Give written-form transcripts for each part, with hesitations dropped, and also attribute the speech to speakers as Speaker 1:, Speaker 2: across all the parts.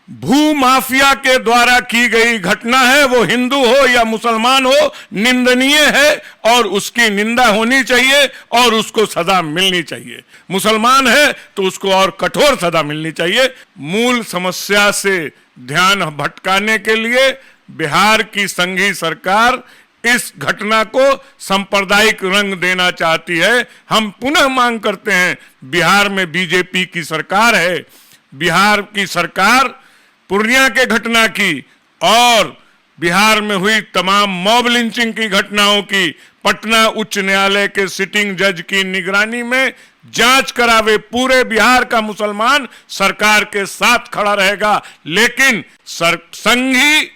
Speaker 1: भू माफिया के द्वारा की गई घटना है, वो हिंदू हो या मुसलमान हो, निंदनीय है और उसकी निंदा होनी चाहिए और उसको सजा मिलनी चाहिए। मुसलमान है तो उसको और कठोर सजा मिलनी चाहिए। मूल समस्या से ध्यान भटकाने के लिए बिहार की संघी सरकार इस घटना को सांप्रदायिक रंग देना चाहती है। हम पुनः मांग करते हैं, बिहार में बीजेपी की सरकार है, बिहार की सरकार पूर्णिया के घटना की और बिहार में हुई तमाम मॉब लिंचिंग की घटनाओं की पटना उच्च न्यायालय के सिटिंग जज की निगरानी में जांच करावे। पूरे बिहार का मुसलमान सरकार के साथ खड़ा रहेगा, लेकिन संघी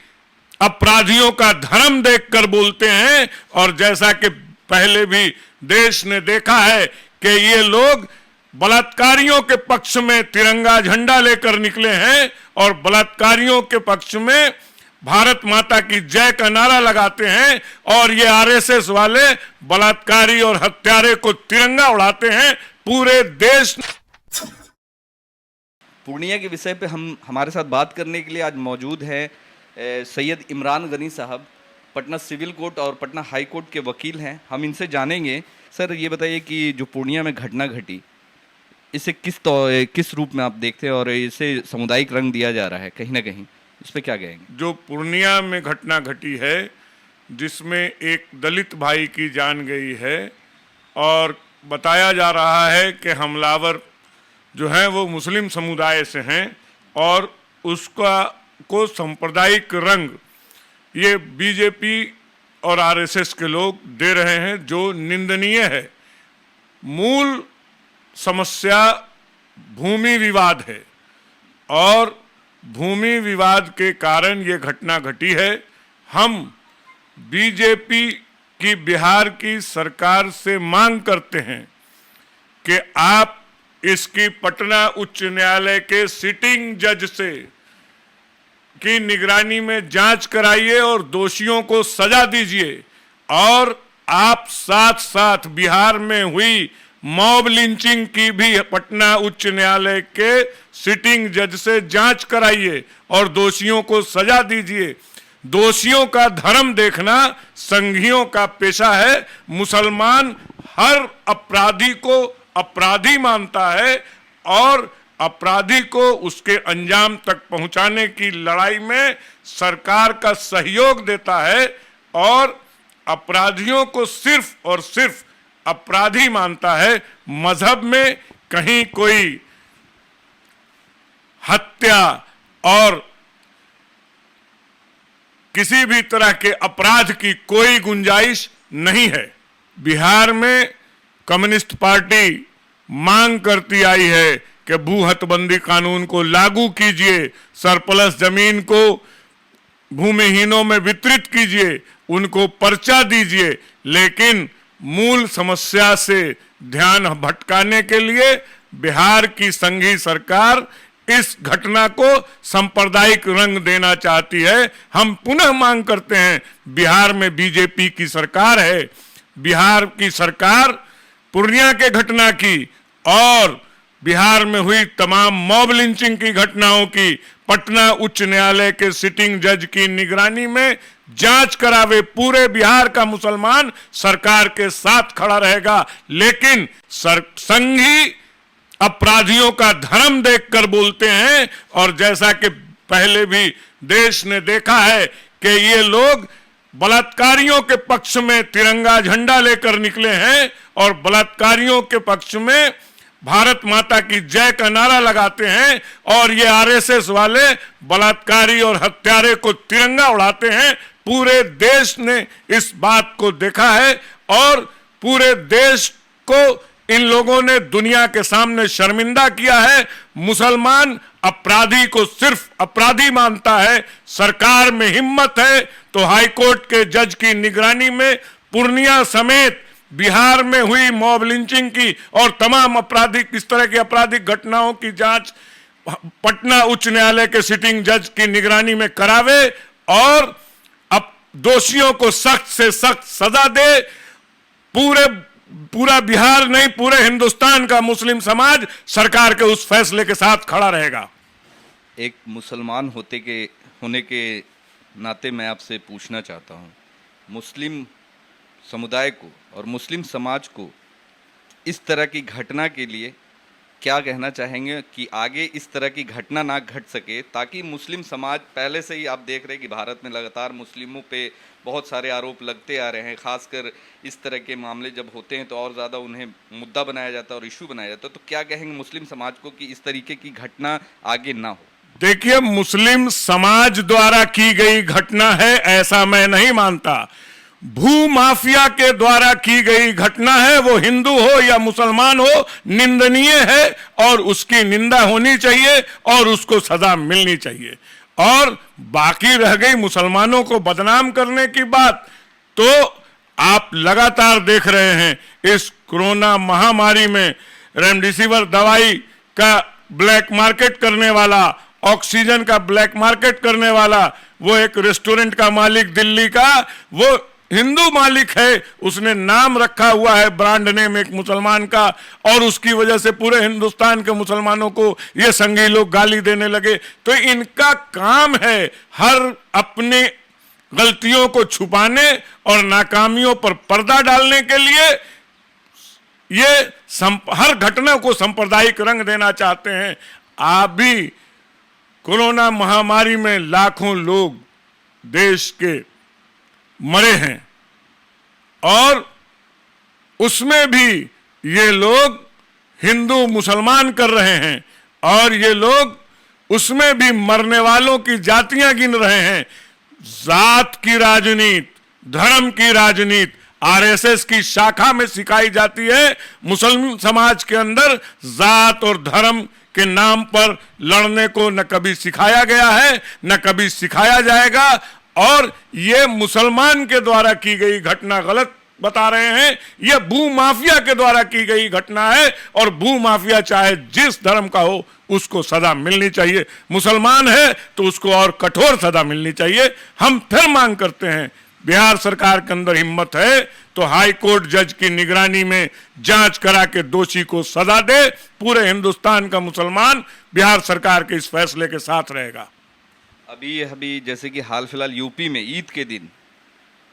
Speaker 1: अपराधियों का धर्म देखकर बोलते हैं। और जैसा कि पहले भी देश ने देखा है कि ये लोग बलात्कारियों के पक्ष में तिरंगा झंडा लेकर निकले हैं और बलात्कारियों के पक्ष में भारत माता की जय का नारा लगाते हैं, और ये आरएसएस वाले बलात्कारी और हत्यारे को तिरंगा उड़ाते हैं पूरे देश।
Speaker 2: पूर्णिया के विषय पे हमारे साथ बात करने के लिए आज मौजूद है सैयद इमरान गनी साहब, पटना सिविल कोर्ट और पटना हाई कोर्ट के वकील हैं। हम इनसे जानेंगे। सर, ये बताइए कि जो पूर्णिया में घटना घटी, इसे किस रूप में आप देखते हैं और इसे सामुदायिक रंग दिया जा रहा है कहीं ना कहीं, इस पर क्या कहेंगे?
Speaker 1: जो पूर्णिया में घटना घटी है, जिसमें एक दलित भाई की जान गई है और बताया जा रहा है कि हमलावर जो हैं वो मुस्लिम समुदाय से हैं और उसका को सांप्रदायिक रंग ये बीजेपी और आरएसएस के लोग दे रहे हैं, जो निंदनीय है। मूल समस्या भूमि विवाद है और भूमि विवाद के कारण ये घटना घटी है। हम बीजेपी की बिहार की सरकार से मांग करते हैं कि आप इसकी पटना उच्च न्यायालय के सिटिंग जज से की निगरानी में जांच कराइए और दोषियों को सजा दीजिए। और आप साथ साथ बिहार में हुई मॉब लिंचिंग की भी पटना उच्च न्यायालय के सिटिंग जज से जांच कराइए और दोषियों को सजा दीजिए। दोषियों का धर्म देखना संघियों का पेशा है। मुसलमान हर अपराधी को अपराधी मानता है और अपराधी को उसके अंजाम तक पहुंचाने की लड़ाई में सरकार का सहयोग देता है और अपराधियों को सिर्फ और सिर्फ अपराधी मानता है। मजहब में कहीं कोई हत्या और किसी भी तरह के अपराध की कोई गुंजाइश नहीं है। बिहार में कम्युनिस्ट पार्टी मांग करती आई है कि भू हदबंदी कानून को लागू कीजिए, सरप्लस जमीन को भूमिहीनों में वितरित कीजिए, उनको पर्चा दीजिए, लेकिन मूल समस्या से ध्यान भटकाने के लिए बिहार की संघी सरकार इस घटना को सांप्रदायिक रंग देना चाहती है। हम पुनः मांग करते हैं, बिहार में बीजेपी की सरकार है, बिहार की सरकार पूर्णिया के घटना की और बिहार में हुई तमाम मॉब लिंचिंग की घटनाओं की पटना उच्च न्यायालय के सिटिंग जज की निगरानी में जांच करावे। पूरे बिहार का मुसलमान सरकार के साथ खड़ा रहेगा, लेकिन संघी अपराधियों का धर्म देखकर बोलते हैं। और जैसा कि पहले भी देश ने देखा है कि ये लोग बलात्कारियों के पक्ष में तिरंगा झंडा लेकर निकले हैं और बलात्कारियों के पक्ष में भारत माता की जय का नारा लगाते हैं, और ये आरएसएस वाले बलात्कारी और हत्यारे को तिरंगा उड़ाते हैं। पूरे देश ने इस बात को देखा है और पूरे देश को इन लोगों ने दुनिया के सामने शर्मिंदा किया है। मुसलमान अपराधी को सिर्फ अपराधी मानता है। सरकार में हिम्मत है तो हाईकोर्ट के जज की निगरानी में पूर्णिया समेत बिहार में हुई मॉब लिंचिंग की और तमाम आपराधिक इस तरह की आपराधिक घटनाओं की जांच पटना उच्च न्यायालय के सिटिंग जज की निगरानी में करावे और अब दोषियों को सख्त से सख्त सजा दे। पूरा बिहार नहीं, पूरे हिंदुस्तान का मुस्लिम समाज सरकार के उस फैसले के साथ खड़ा रहेगा।
Speaker 2: एक मुसलमान होने के नाते मैं आपसे पूछना चाहता हूँ, मुस्लिम समुदाय को और मुस्लिम समाज को इस तरह की घटना के लिए क्या कहना चाहेंगे कि आगे इस तरह की घटना ना घट सके, ताकि मुस्लिम समाज, पहले से ही आप देख रहे हैं कि भारत में लगातार मुस्लिमों पे बहुत सारे आरोप लगते आ रहे हैं, खासकर इस तरह के मामले जब होते हैं तो और ज़्यादा उन्हें मुद्दा बनाया जाता है और इशू बनाया जाता है, तो क्या कहेंगे मुस्लिम समाज को कि इस तरीके की घटना आगे ना हो?
Speaker 1: देखिए, मुस्लिम समाज द्वारा की गई घटना है ऐसा मैं नहीं मानता। भू माफिया के द्वारा की गई घटना है, वो हिंदू हो या मुसलमान हो, निंदनीय है और उसकी निंदा होनी चाहिए और उसको सजा मिलनी चाहिए। और बाकी रह गई मुसलमानों को बदनाम करने की बात, तो आप लगातार देख रहे हैं इस कोरोना महामारी में रेमडेसिविर दवाई का ब्लैक मार्केट करने वाला, ऑक्सीजन का ब्लैक मार्केट करने वाला, वो एक रेस्टोरेंट का मालिक दिल्ली का, वो हिंदू मालिक है, उसने नाम रखा हुआ है ब्रांड नेम एक मुसलमान का, और उसकी वजह से पूरे हिंदुस्तान के मुसलमानों को ये संगी लोग गाली देने लगे। तो इनका काम है हर अपने गलतियों को छुपाने और नाकामियों पर पर्दा डालने के लिए ये हर घटना को सांप्रदायिक रंग देना चाहते हैं। आप भी कोरोना महामारी में लाखों लोग देश के मरे हैं और उसमें भी ये लोग हिंदू मुसलमान कर रहे हैं और ये लोग उसमें भी मरने वालों की जातियां गिन रहे हैं। जात की राजनीति, धर्म की राजनीति आरएसएस की शाखा में सिखाई जाती है। मुस्लिम समाज के अंदर जात और धर्म के नाम पर लड़ने को न कभी सिखाया गया है, न कभी सिखाया जाएगा। और ये मुसलमान के द्वारा की गई घटना गलत बता रहे हैं, यह भू माफिया के द्वारा की गई घटना है और भू माफिया चाहे जिस धर्म का हो उसको सजा मिलनी चाहिए। मुसलमान है तो उसको और कठोर सजा मिलनी चाहिए। हम फिर मांग करते हैं, बिहार सरकार के अंदर हिम्मत है तो हाई कोर्ट जज की निगरानी में जांच करा के दोषी को सजा दे। पूरे हिंदुस्तान का मुसलमान बिहार सरकार के इस फैसले के साथ रहेगा।
Speaker 2: अभी जैसे कि हाल फिलहाल यूपी में ईद के दिन,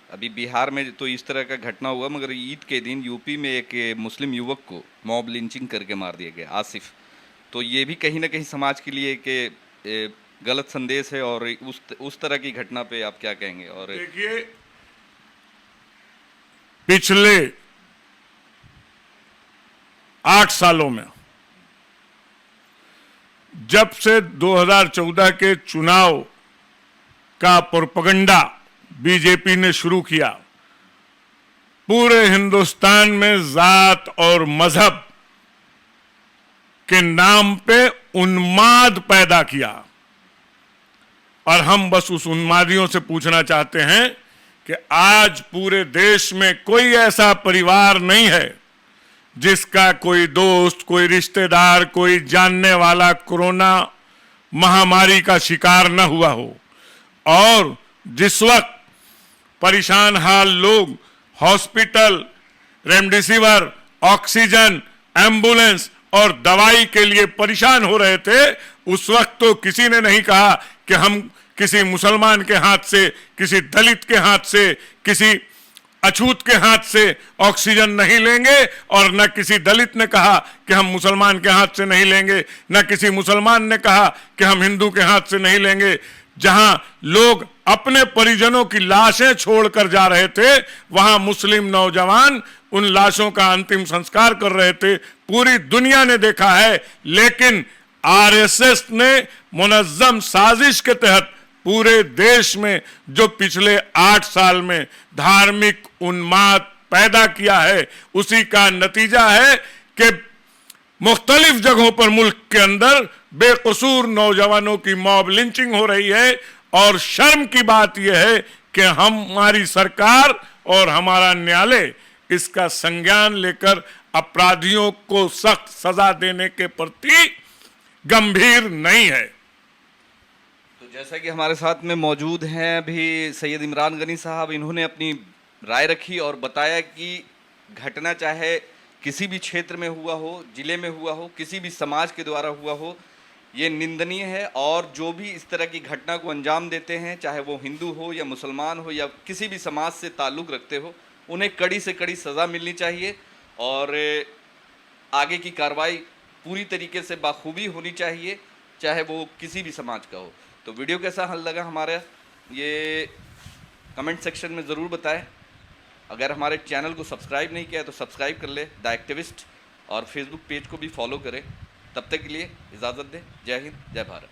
Speaker 2: अभी बिहार में तो इस तरह का घटना हुआ, मगर ईद के दिन यूपी में एक मुस्लिम युवक को मॉब लिंचिंग करके मार दिया गया, आसिफ। तो ये भी कहीं ना कहीं समाज के लिए एक गलत संदेश है, और उस तरह की घटना पे आप क्या कहेंगे? और
Speaker 1: देखिए, पिछले 8 सालों में जब से 2014 के चुनाव का प्रोपगंडा बीजेपी ने शुरू किया, पूरे हिंदुस्तान में जात और मजहब के नाम पे उन्माद पैदा किया। और हम बस उस उन्मादियों से पूछना चाहते हैं कि आज पूरे देश में कोई ऐसा परिवार नहीं है जिसका कोई दोस्त, कोई रिश्तेदार, कोई जानने वाला कोरोना महामारी का शिकार न हुआ हो। और जिस वक्त परेशान हाल लोग हॉस्पिटल, रेमडेसिविर, ऑक्सीजन, एम्बुलेंस और दवाई के लिए परेशान हो रहे थे, उस वक्त तो किसी ने नहीं कहा कि हम किसी मुसलमान के हाथ से, किसी दलित के हाथ से, किसी अछूत के हाथ से ऑक्सीजन नहीं लेंगे, और न किसी दलित ने कहा कि हम मुसलमान के हाथ से नहीं लेंगे, न किसी मुसलमान ने कहा कि हम हिंदू के हाथ से नहीं लेंगे। जहां लोग अपने परिजनों की लाशें छोड़कर जा रहे थे, वहां मुस्लिम नौजवान उन लाशों का अंतिम संस्कार कर रहे थे। पूरी दुनिया ने देखा है, लेकिन आरएसएस ने मुनज्जम साजिश के तहत पूरे देश में जो पिछले 8 साल में धार्मिक उन्माद पैदा किया है, उसी का नतीजा है कि मुख्तलिफ जगहों पर मुल्क के अंदर बेकसूर नौजवानों की मॉब लिंचिंग हो रही है। और शर्म की बात यह है कि हमारी सरकार और हमारा न्यायालय इसका संज्ञान लेकर अपराधियों को सख्त सजा देने के प्रति गंभीर नहीं है।
Speaker 2: तो जैसा कि हमारे साथ में मौजूद हैं अभी सैयद इमरान गनी साहब, इन्होंने अपनी राय रखी और बताया कि घटना चाहे किसी भी क्षेत्र में हुआ हो, जिले में हुआ हो, किसी भी समाज के द्वारा हुआ हो, ये निंदनीय है और जो भी इस तरह की घटना को अंजाम देते हैं, चाहे वो हिंदू हो या मुसलमान हो या किसी भी समाज से ताल्लुक़ रखते हो, उन्हें कड़ी से कड़ी सज़ा मिलनी चाहिए और आगे की कार्रवाई पूरी तरीके से बाखूबी होनी चाहिए, चाहे वो किसी भी समाज का हो। तो वीडियो कैसा हल लगा हमारा, ये कमेंट सेक्शन में ज़रूर बताएं। अगर हमारे चैनल को सब्सक्राइब नहीं किया है तो सब्सक्राइब कर ले द एक्टिविस्ट, और फेसबुक पेज को भी फॉलो करें। तब तक के लिए इजाज़त दें। जय हिंद, जय भारत।